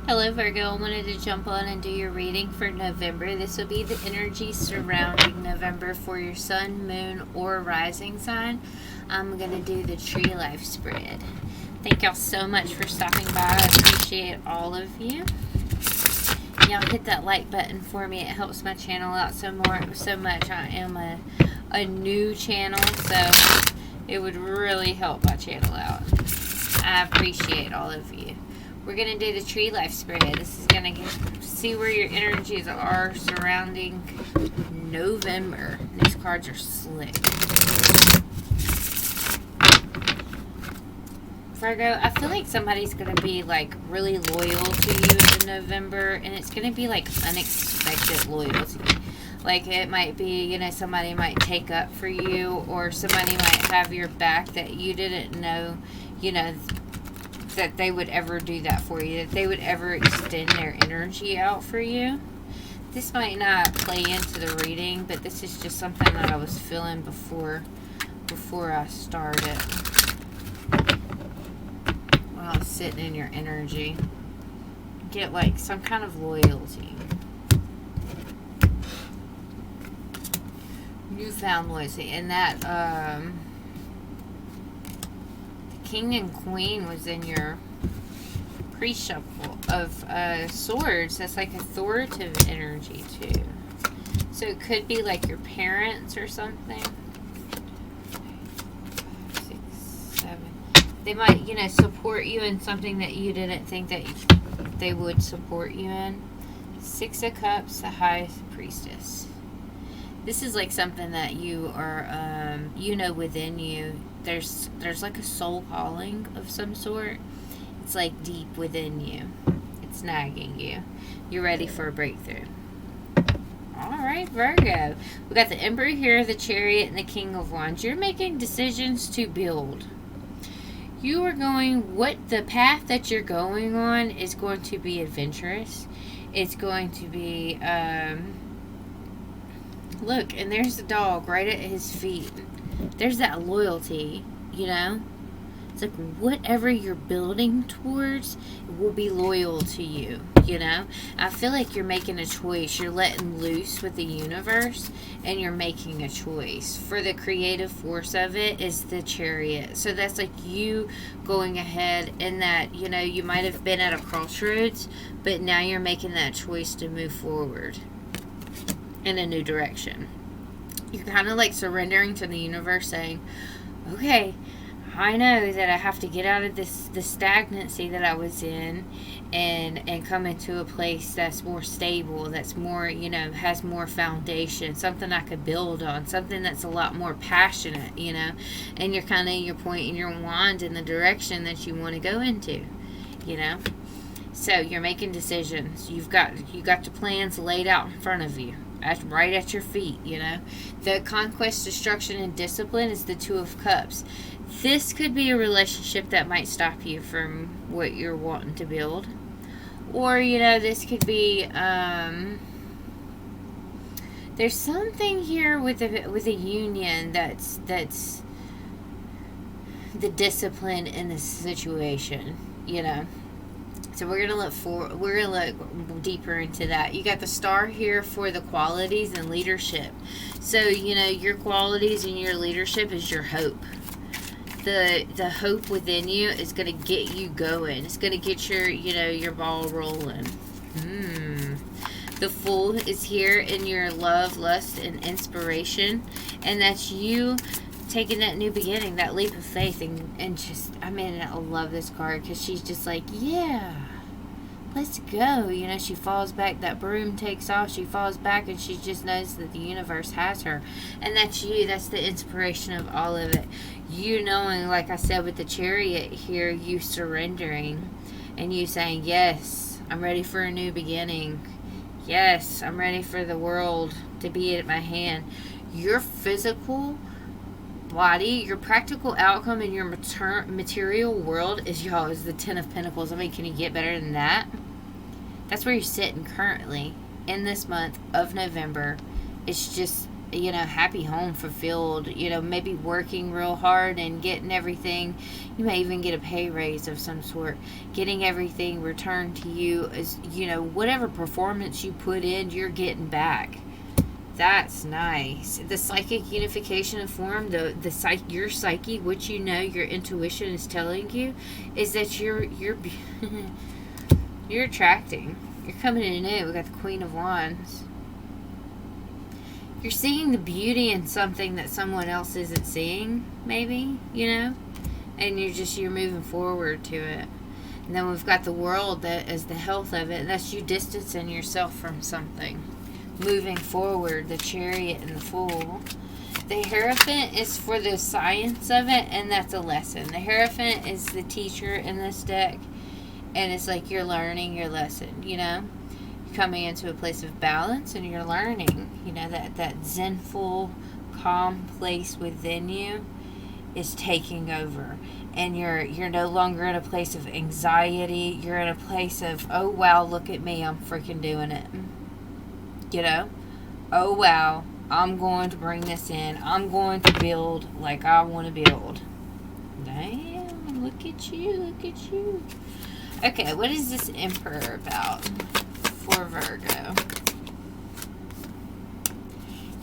Hello Virgo, I wanted to jump on and do your reading for November. This will be the energy surrounding November for your sun, moon, or rising sign. I'm going to do the tree life spread. Thank y'all so much for stopping by. I appreciate all of you. Y'all hit that like button for me. It helps my channel out so much. I am a new channel, so it would really help my channel out. I appreciate all of you. We're going to do the tree life spread. This is going to see where your energies are surrounding November. These cards are slick. Virgo, I feel like somebody's going to be like really loyal to you in November, and it's going to be like unexpected loyalty. Like it might be, somebody might take up for you, or somebody might have your back that you didn't know, that they would ever do that for you, that they would ever extend their energy out for you. This might not play into the reading, but this is just something that I was feeling before I started. While I was sitting in your energy. Get like some kind of loyalty. Newfound loyalty. And that King and Queen was in your pre-shuffle of swords. That's like authoritative energy too. So it could be like your parents or something. 6, 7. They might, support you in something that you didn't think that they would support you in. 6 of Cups, the High Priestess. This is like something that you are, within you. There's like a soul calling of some sort. It's like deep within you. It's nagging you. You're ready for a breakthrough. Alright, Virgo. We got the Emperor here, the Chariot, and the King of Wands. You're making decisions to build. You are the path that you're going on is going to be adventurous. It's going to be, look, and there's the dog right at his feet. There's that loyalty, It's like whatever you're building towards will be loyal to you, I feel like you're making a choice. You're letting loose with the universe, and you're making a choice. For the creative force of it is the Chariot. So that's like you going ahead in that, you might have been at a crossroads, but now you're making that choice to move forward in a new direction. You're kind of like surrendering to the universe, saying, okay, I know that I have to get out of the stagnancy that I was in and come into a place that's more stable, that's more, has more foundation, something I could build on, something that's a lot more passionate, and you're pointing your wand in the direction that you want to go into, So you're making decisions. You've got the plans laid out in front of you. Right at your feet, The conquest, destruction, and discipline is the Two of Cups. This could be a relationship that might stop you from what you're wanting to build. Or, this could be, there's something here with a union that's the discipline in this situation, So we're gonna look deeper into that. You got the Star here for the qualities and leadership. So your qualities and your leadership is your hope. The hope within you is gonna get you going. It's gonna get your ball rolling. The Fool is here in your love, lust, and inspiration, and that's you taking that new beginning, that leap of faith, and just, I love this card because she's just like, yeah, let's go. She falls back, that broom takes off, she falls back, and she just knows that the universe has her. And that's you. That's the inspiration of all of it. You knowing, like I said with the Chariot here, you surrendering and you saying, yes, I'm ready for a new beginning. Yes, I'm ready for the world to be at my hand. Your physical body, your practical outcome in your material world is the Ten of Pentacles. Can you get better than that? That's where you're sitting currently in this month of November. It's happy home, fulfilled, maybe working real hard and getting everything. You may even get a pay raise of some sort, getting everything returned to you as, whatever performance you put in, you're getting back. That's nice. The psychic unification of form, your psyche, what your intuition is telling you, is that you're you're attracting. You're coming in new. We got the Queen of Wands. You're seeing the beauty in something that someone else isn't seeing, maybe, and you're moving forward to it. And then we've got the World that is the health of it. That's you distancing yourself from something. Moving forward, the Chariot and the Fool. The Hierophant is for the science of it, and that's a lesson. The Hierophant is the teacher in this deck, and it's like you're learning your lesson, You're coming into a place of balance, and you're learning, that zenful, calm place within you is taking over. And you're no longer in a place of anxiety. You're in a place of, oh, wow, look at me, I'm freaking doing it. Oh, wow, I'm going to bring this in. I'm going to build like I want to build. Damn, look at you. Okay, what is this Emperor about for Virgo?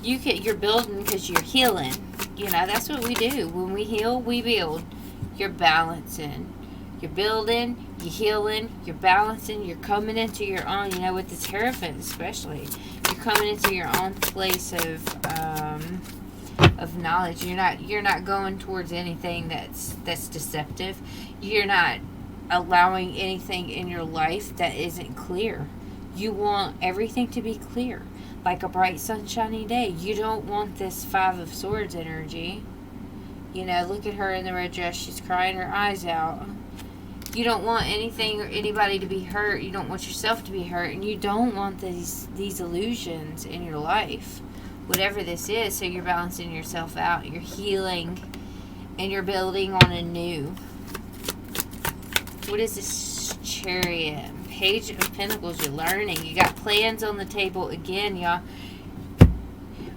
You're building because you're healing. That's what we do. When we heal, we build. You're balancing. You're building, you're healing, you're balancing, you're coming into your own, with this Hierophant especially. You're coming into your own place of knowledge. You're not going towards anything that's deceptive. You're not allowing anything in your life that isn't clear. You want everything to be clear, like a bright sunshiny day. You don't want this Five of Swords energy. Look at her in the red dress. She's crying her eyes out. You don't want anything or anybody to be hurt. You don't want yourself to be hurt. And you don't want these illusions in your life. Whatever this is, so you're balancing yourself out. You're healing. And you're building on a new. What is this Chariot? Page of Pentacles. You're learning. You got plans on the table again, y'all.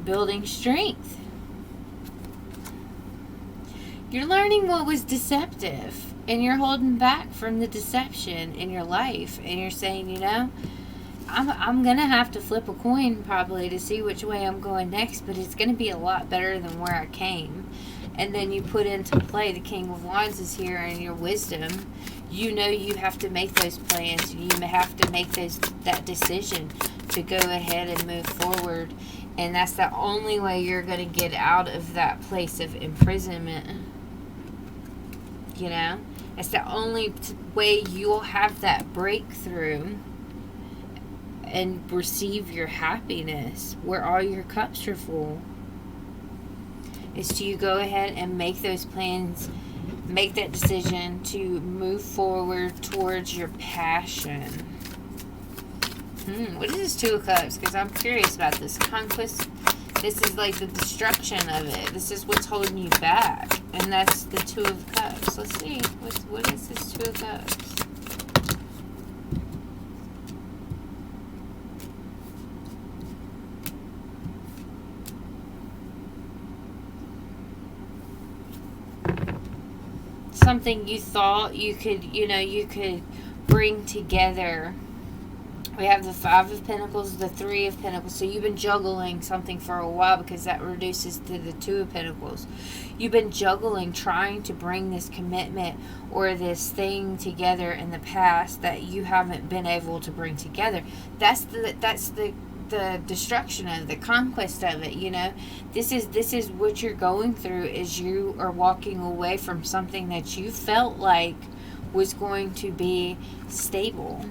Building strength. You're learning what was deceptive. And you're holding back from the deception in your life. And you're saying, I'm going to have to flip a coin probably to see which way I'm going next. But it's going to be a lot better than where I came. And then you put into play, the King of Wands is here, and your wisdom. You have to make those plans. You have to make that decision to go ahead and move forward. And that's the only way you're going to get out of that place of imprisonment. It's the only way you'll have that breakthrough and receive your happiness where all your cups are full. Is to go ahead and make those plans, make that decision to move forward towards your passion. What is this Two of Cups? Because I'm curious about this. Conquest. This is like the destruction of it. This is what's holding you back. And that's the Two of Cups. Let's see. What is this Two of Cups? Something you thought you could bring together. We have the Five of Pentacles, the Three of Pentacles. So you've been juggling something for a while because that reduces to the Two of Pentacles. You've been juggling, trying to bring this commitment or this thing together in the past that you haven't been able to bring together. That's the destruction of the conquest of it. This is what you're going through, is you are walking away from something that you felt like was going to be stable.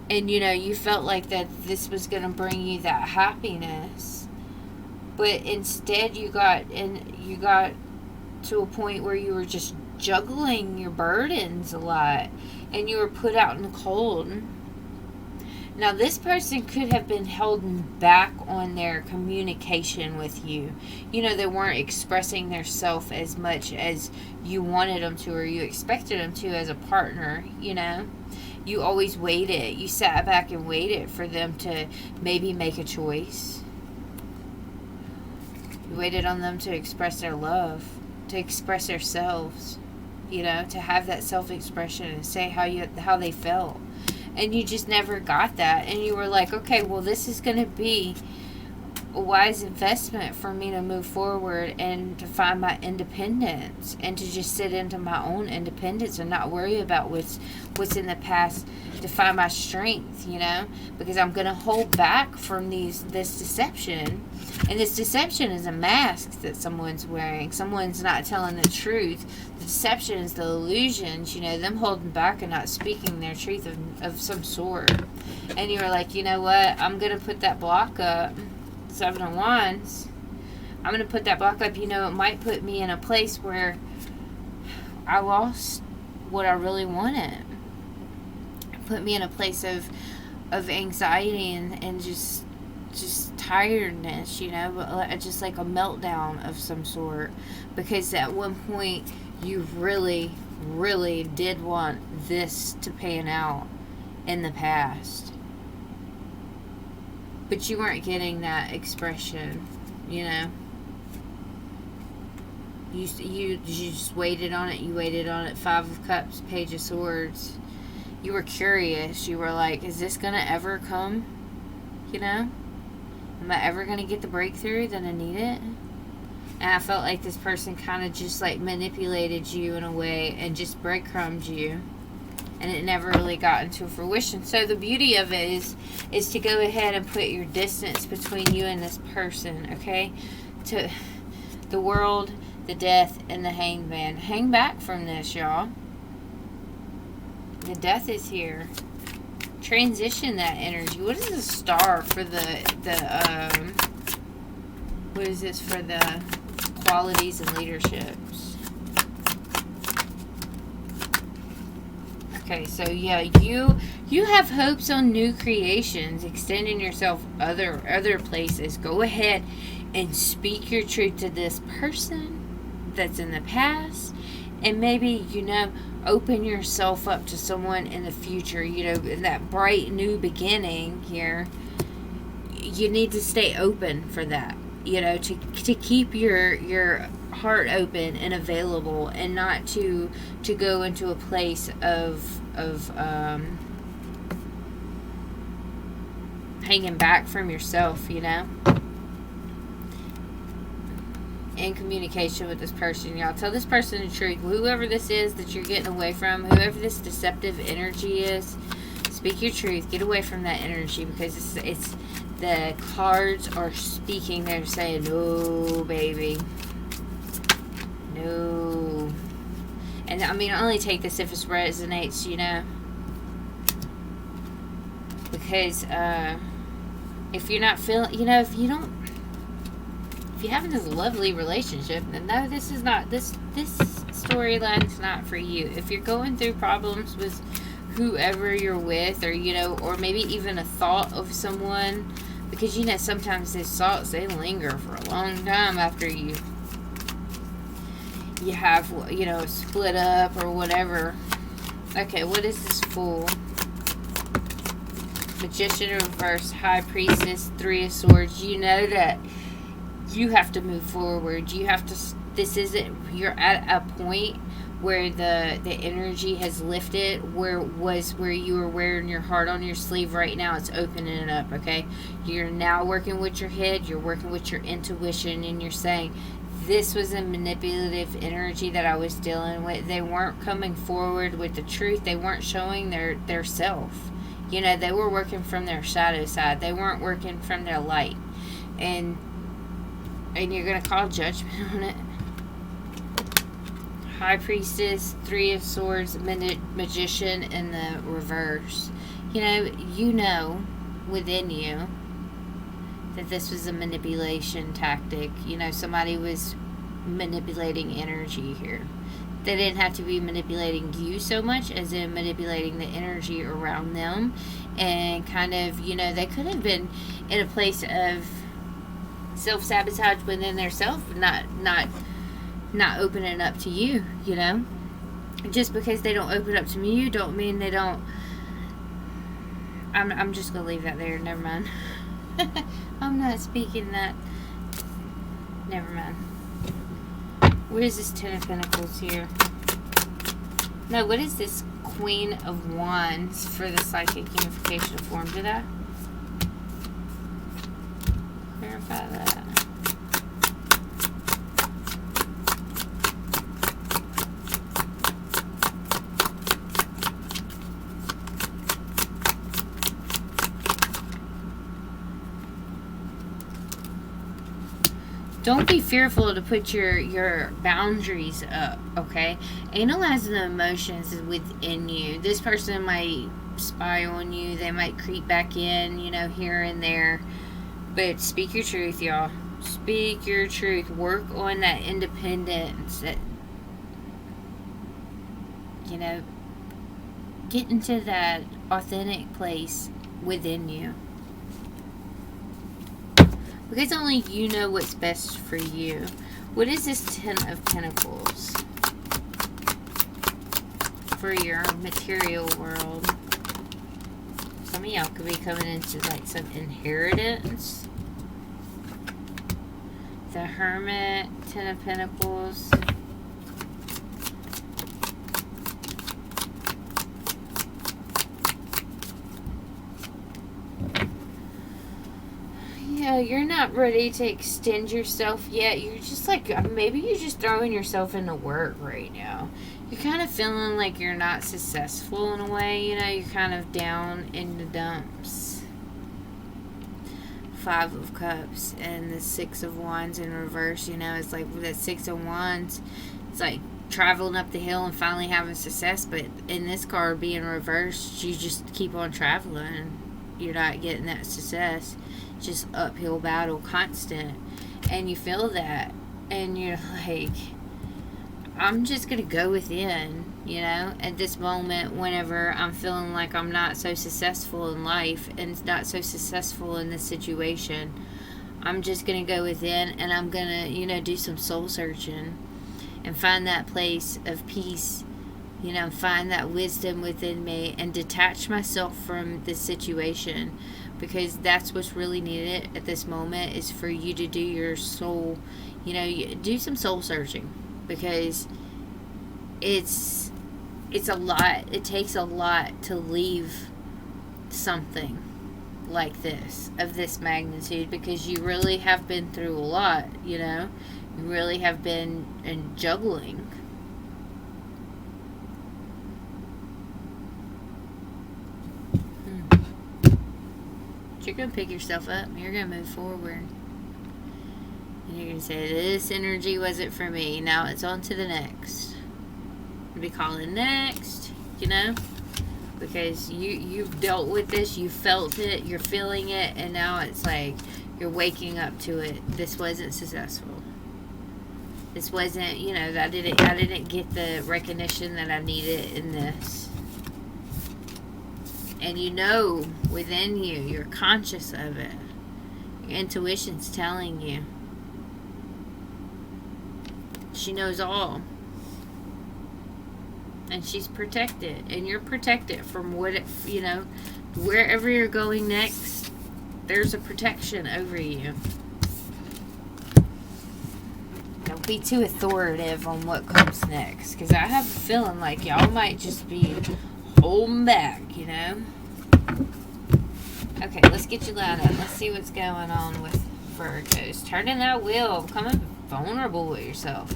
And, you felt like that this was going to bring you that happiness. But instead you got to a point where you were just juggling your burdens a lot. And you were put out in the cold. Now, this person could have been holding back on their communication with you. They weren't expressing their self as much as you wanted them to or you expected them to as a partner, You always waited. You sat back and waited for them to maybe make a choice. You waited on them to express their love, to express themselves, to have that self-expression and say how they felt. And you just never got that. And you were like, okay, well, this is going to be a wise investment for me to move forward and to find my independence and to just sit into my own independence and not worry about what's in the past, to find my strength, because I'm going to hold back from this deception. And this deception is a mask that someone's wearing. Someone's not telling the truth. The deception is the illusions, them holding back and not speaking their truth of some sort. And you were like, you know what? I'm going to put that block up. 7 of Wands. I'm going to put that block up. It might put me in a place where I lost what I really wanted. Put me in a place of anxiety and just tiredness, but just like a meltdown of some sort, because at one point you really, really did want this to pan out in the past, but you weren't getting that expression, you just waited on it. You waited on it. 5 of Cups, Page of Swords. You were curious. You were like, is this gonna ever come? Am I ever going to get the breakthrough that I needed? And I felt like this person kind of just like manipulated you in a way and just breadcrumbed you. And it never really got into fruition. So the beauty of it is to go ahead and put your distance between you and this person, okay? To the world, the death, and the hangman. Hang back from this, y'all. The death is here. Transition that energy. What is the star for the what is this for the qualities and leaderships? Okay, so yeah, you have hopes on new creations, extending yourself other places. Go ahead and speak your truth to this person that's in the past, and maybe open yourself up to someone in the future, in that bright new beginning here. You need to stay open for that, to keep your heart open and available, and not to go into a place of hanging back from yourself, in communication with this person, y'all. Tell this person the truth. Whoever this is that you're getting away from, whoever this deceptive energy is, speak your truth. Get away from that energy, because it's the cards are speaking. They're saying, no, baby. No. And I only take this if it resonates, because if you're not feeling, if you're having this lovely relationship, then no, this is not, this storyline's not for you. If you're going through problems with whoever you're with, or or maybe even a thought of someone, because sometimes these thoughts, they linger for a long time after you have split up or whatever. Okay, what is this Fool? Magician in reverse, High Priestess, 3 of Swords. That you have to move forward. You have to, you're at a point where the energy has lifted, where you were wearing your heart on your sleeve. Right now it's opening it up, okay? You're now working with your head, you're working with your intuition, and you're saying, this was a manipulative energy that I was dealing with. They weren't coming forward with the truth. They weren't showing their self. They were working from their shadow side. They weren't working from their light. And you're going to call judgment on it. High Priestess, 3 of Swords, Magician in the reverse. Within you that this was a manipulation tactic. Somebody was manipulating energy here. They didn't have to be manipulating you so much as in manipulating the energy around them. And kind of, they could have been in a place of self-sabotage within their self, not opening up to you, Just because they don't open up to you don't mean they don't. I'm just going to leave that there. Never mind. I'm not speaking that Never mind. What is this Ten of Pentacles here? No, what is this Queen of Wands for the psychic unification of form? Did I clarify that? Don't be fearful to put your boundaries up, okay? Analyze the emotions within you. This person might spy on you. They might creep back in, here and there. But speak your truth, y'all. Speak your truth. Work on that independence. That, get into that authentic place within you. Because only you know what's best for you. What is this Ten of Pentacles for your material world? Some of y'all could be coming into like some inheritance. The Hermit, Ten of Pentacles. Yeah, you're not ready to extend yourself yet. You're just like, maybe you're just throwing yourself into work right now. You're kind of feeling like you're not successful in a way, you're kind of down in the dumps. Five of Cups and the Six of Wands in reverse, it's like that Six of Wands, it's like traveling up the hill and finally having success, but in this card being reversed, you just keep on traveling. You're not getting that success. Just uphill battle, constant, and you feel that, and you're like, I'm just gonna go within, at this moment, whenever I'm feeling like I'm not so successful in life and not so successful in this situation, I'm just gonna go within, and I'm gonna do some soul searching and find that place of peace, find that wisdom within me and detach myself from this situation. Because that's what's really needed at this moment, is for you to do your soul, do some soul searching. Because it's a lot. It takes a lot to leave something like this, of this magnitude. Because you really have been through a lot, You really have been in juggling. You're going to pick yourself up. You're going to move forward. And you're going to say, this energy wasn't for me. Now it's on to the next. You'll be calling next, Because you've dealt with this. You felt it. You're feeling it. And now it's like you're waking up to it. This wasn't successful. This wasn't, I didn't get the recognition that I needed in this. And within you, you're conscious of it. Your intuition's telling you. She knows all. And she's protected. And you're protected from wherever you're going next, there's a protection over you. Don't be too authoritative on what comes next. Because I have a feeling like y'all might just be holding back, Okay, let's get you lined up. Let's see what's going on with Virgos. Turning that wheel, becoming vulnerable with yourself,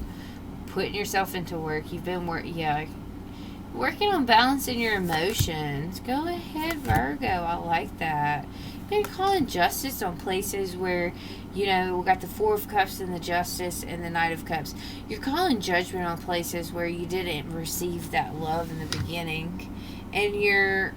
putting yourself into work. You've been working on balancing your emotions. Go ahead, Virgo. I like that. You're calling justice on places where, we got the Four of Cups and the Justice and the Knight of Cups. You're calling judgment on places where you didn't receive that love in the beginning. And you're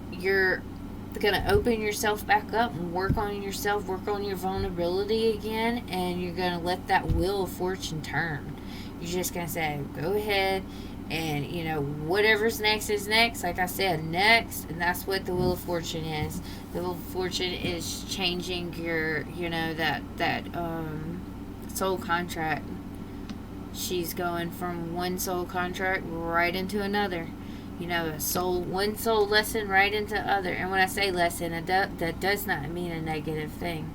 going to open yourself back up and work on yourself, work on your vulnerability again, and you're going to let that wheel of fortune turn. You're just going to say, go ahead, and, whatever's next is next. Like I said, next, and that's what the wheel of fortune is. The wheel of fortune is changing your, that soul contract. She's going from one soul contract right into another. One soul lesson right into other. And when I say lesson, that does not mean a negative thing.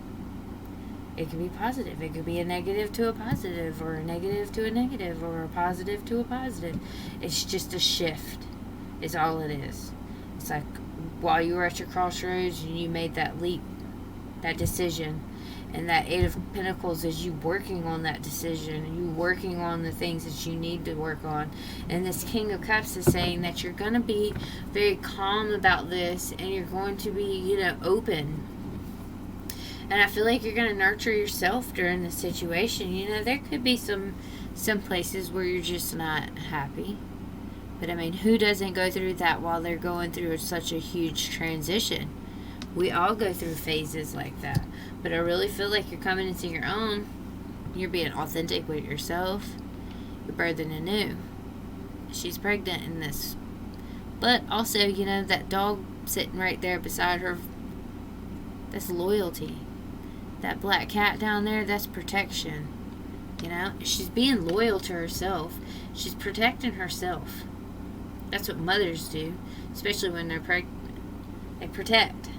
It could be positive. It could be a negative to a positive, or a negative to a negative, or a positive to a positive. It's just a shift, is all it is. It's like while you were at your crossroads and you made that leap, that decision, and that Eight of Pentacles is you working on that decision, you working on the things that you need to work on. And this King of Cups is saying that you're going to be very calm about this, and you're going to be, open. And I feel like you're going to nurture yourself during this situation. There could be some places where you're just not happy. But I mean, who doesn't go through that while they're going through such a huge transition? We all go through phases like that. But I really feel like you're coming into your own. You're being authentic with yourself. You're birthing anew. She's pregnant in this. But also, that dog sitting right there beside her, that's loyalty. That black cat down there, that's protection. She's being loyal to herself. She's protecting herself. That's what mothers do, especially when they're pregnant. They protect.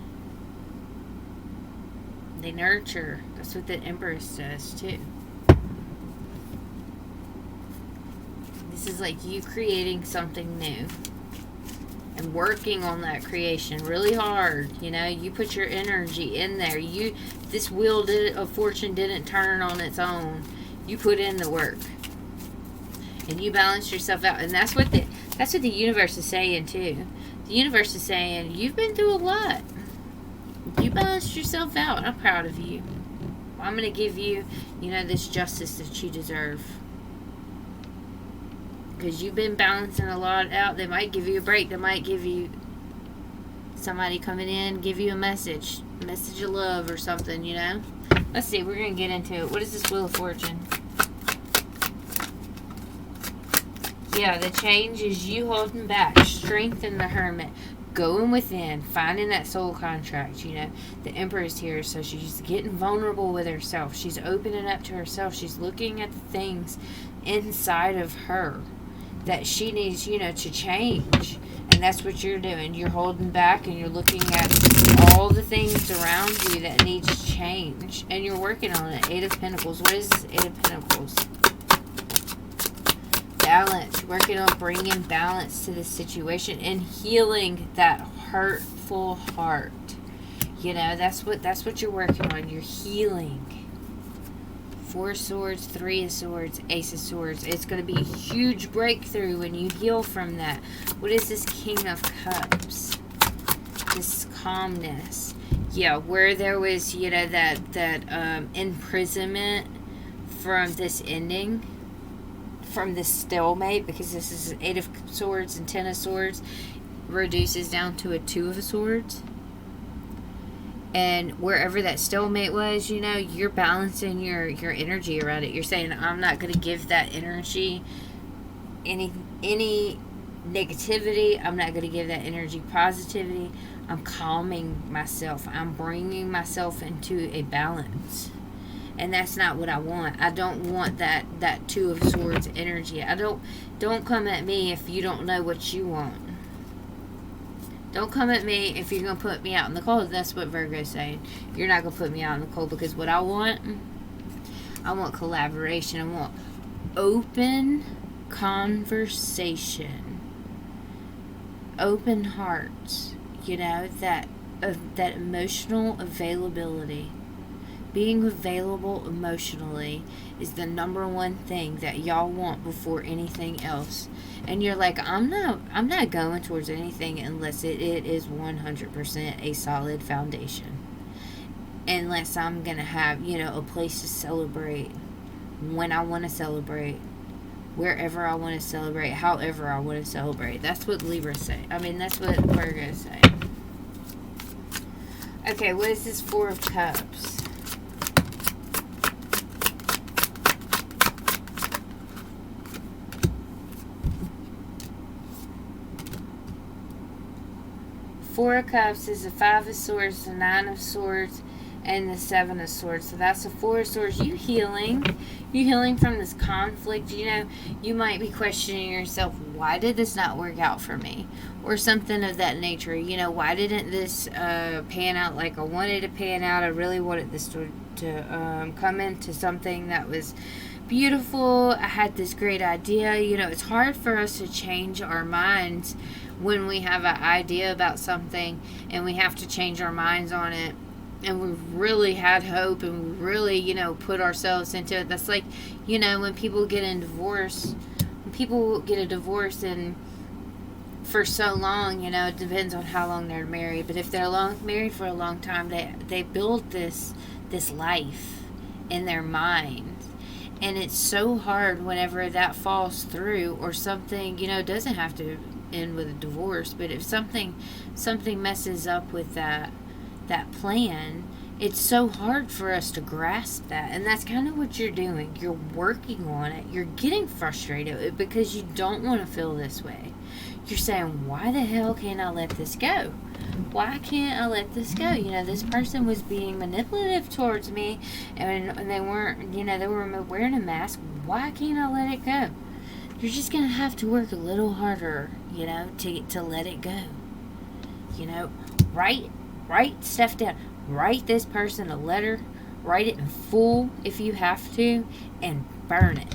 They nurture. That's what the Empress does too. This is like you creating something new and working on that creation really hard. You put your energy in there. This wheel of fortune didn't turn on its own. You put in the work, and you balance yourself out. And that's what the universe is saying too. The universe is saying you've been through a lot. You balanced yourself out. I'm proud of you. I'm going to give you, this justice that you deserve. Because you've been balancing a lot out. They might give you a break. They might give you somebody coming in, give you a message of love or something, Let's see. We're going to get into it. What is this Wheel of Fortune? Yeah, the change is you holding back. Strength in the Hermit. Going within, finding that soul contract. The Empress here, so she's getting vulnerable with herself. She's opening up to herself. She's looking at the things inside of her that she needs, to change. And that's what you're doing. You're holding back, and you're looking at all the things around you that needs change. And you're working on it. Eight of Pentacles. What is Eight of Pentacles? Balance. Working on bringing balance to this situation and healing that hurtful heart. That's what you're working on. You're healing. Four of Swords, Three of Swords, Ace of Swords. It's going to be a huge breakthrough when you heal from that. What is this King of Cups? This calmness. Yeah, where there was, that imprisonment from this ending. From this stalemate, because this is an Eight of Swords and Ten of Swords, reduces down to a Two of Swords. And wherever that stalemate was, you're balancing your energy around it. You're saying, I'm not going to give that energy any negativity. I'm not going to give that energy positivity. I'm calming myself. I'm bringing myself into a balance. And that's not what I want. I don't want that Two of Swords energy. Don't come at me if you don't know what you want. Don't come at me if you're going to put me out in the cold. That's what Virgo's saying. You're not going to put me out in the cold, because what I want collaboration. I want open conversation. Open hearts. That emotional availability. Being available emotionally is the number one thing that y'all want before anything else. And you're like, I'm not going towards anything unless it is 100% a solid foundation. Unless I'm going to have, a place to celebrate when I want to celebrate, wherever I want to celebrate, however I want to celebrate. That's what Libras say. That's what Virgos say. Okay, what is this Four of Cups? Four of Cups is the Five of Swords, the Nine of Swords, and the Seven of Swords. So that's the Four of Swords. You healing from this conflict. You might be questioning yourself, why did this not work out for me? Or something of that nature. Why didn't this pan out like I wanted to pan out? I really wanted this come into something that was beautiful. I had this great idea. You know, it's hard for us to change our minds when we have an idea about something and we have to change our minds on it. And we really had hope and we really, you know, put ourselves into it. That's like, you know, when people get a divorce and for so long, you know, it depends on how long they're married. But if they're married for a long time, they build this life in their mind. And it's so hard whenever that falls through or something, you know, doesn't have to end with a divorce. But if something messes up with that plan, it's so hard for us to grasp that. And that's kind of what you're doing. You're working on it. You're getting frustrated because you don't want to feel this way. You're saying, why the hell can't I let this go? Why can't I let this go? You know, this person was being manipulative towards me and they weren't, you know, they were wearing a mask. Why can't I let it go? You're just going to have to work a little harder, you know, to let it go. You know, write stuff down. Write this person a letter. Write it in full if you have to, and burn it.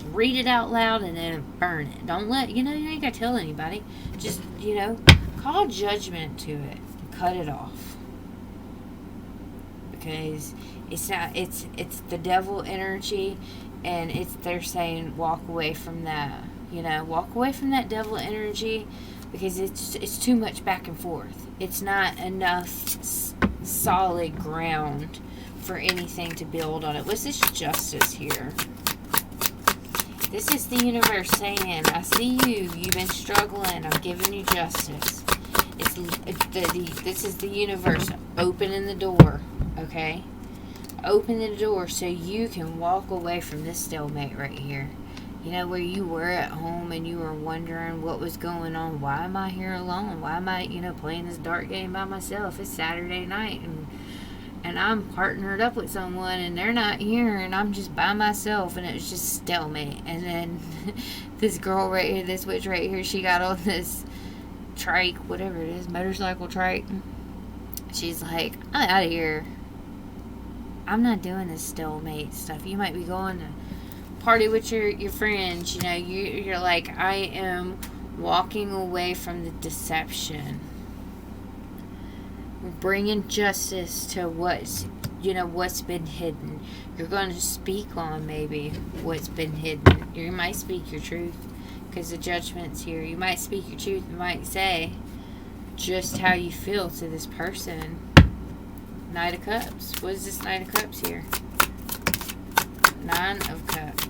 Read it out loud and then burn it. Don't let, you know, you ain't got to tell anybody. Just, you know, call judgment to it and cut it off. Because it's not, it's the devil energy, and they're saying walk away from that. You know, walk away from that devil energy because it's too much back and forth. It's not enough solid ground for anything to build on it. What's this justice here? This is the universe saying, I see you. You've been struggling. I'm giving you justice. This is the universe opening the door, okay? Open the door so you can walk away from this stalemate right here. You know, where you were at home and you were wondering what was going on. Why am I here alone? Why am I, you know, playing this dark game by myself? It's Saturday night and I'm partnered up with someone and they're not here and I'm just by myself, and it was just stalemate. And then this girl right here, this witch right here, she got on this trike, whatever it is, motorcycle trike. She's like, I'm out of here. I'm not doing this stalemate stuff. You might be going to party with your friends, you know, you're like, I am walking away from the deception. We're bringing justice to what's been hidden. You're going to speak on maybe what's been hidden. You might speak your truth because the judgment's here. You might speak your truth. You might say just how you feel to this person. Knight of Cups. What is this Knight of Cups here? Nine of Cups.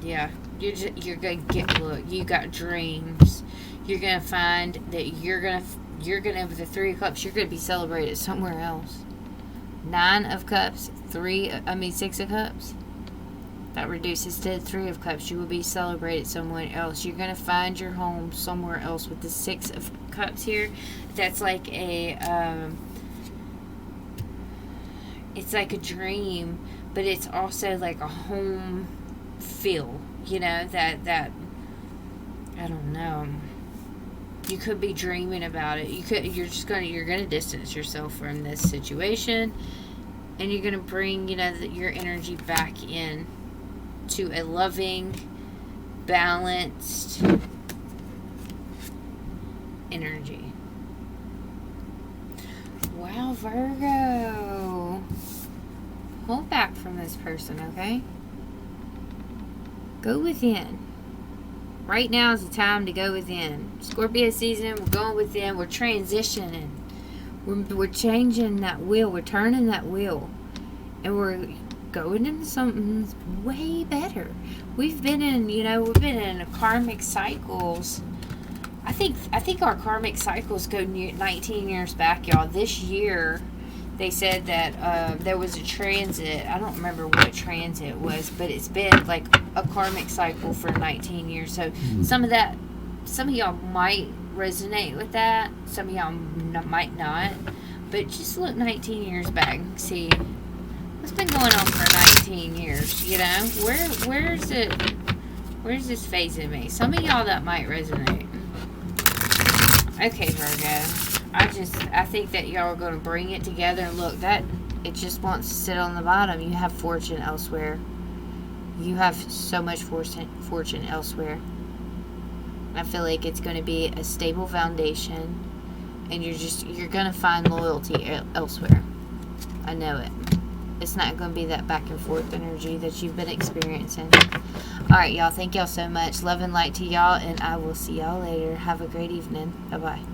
Yeah, you're gonna get, look, you got dreams. You're gonna find that you're gonna with the Three of Cups, you're gonna be celebrated somewhere else. Nine of Cups, Six of Cups. That reduces to the Three of Cups. You will be celebrated somewhere else. You're gonna find your home somewhere else with the Six of Cups here. That's like it's like a dream, but it's also like a home feel, you know, that I don't know. You could be dreaming about it. You're gonna distance yourself from this situation, and you're gonna bring, you know, your energy back in to a loving, balanced energy. Wow, Virgo. Hold back from this person, okay? Go within. Right now is the time to go within. Scorpio season, we're going within. We're transitioning. We're changing that wheel. We're turning that wheel. And we're going into something way better. We've been in karmic cycles. I think our karmic cycles go 19 years back, y'all. This year, they said that there was a transit. I don't remember what transit it was, but it's been like a karmic cycle for 19 years. So some of y'all might resonate with that. Some of y'all might not. But just look 19 years back and see what's been going on for 19 years. You know, where's this phasing me? Some of y'all that might resonate. Okay, Virgo. I think that y'all are going to bring it together. And look, that it just wants to sit on the bottom. You have fortune elsewhere. You have so much fortune elsewhere. I feel like it's going to be a stable foundation, and you're going to find loyalty elsewhere. I know it. It's not going to be that back and forth energy that you've been experiencing. All right, y'all. Thank y'all so much. Love and light to y'all, and I will see y'all later. Have a great evening. Bye-bye.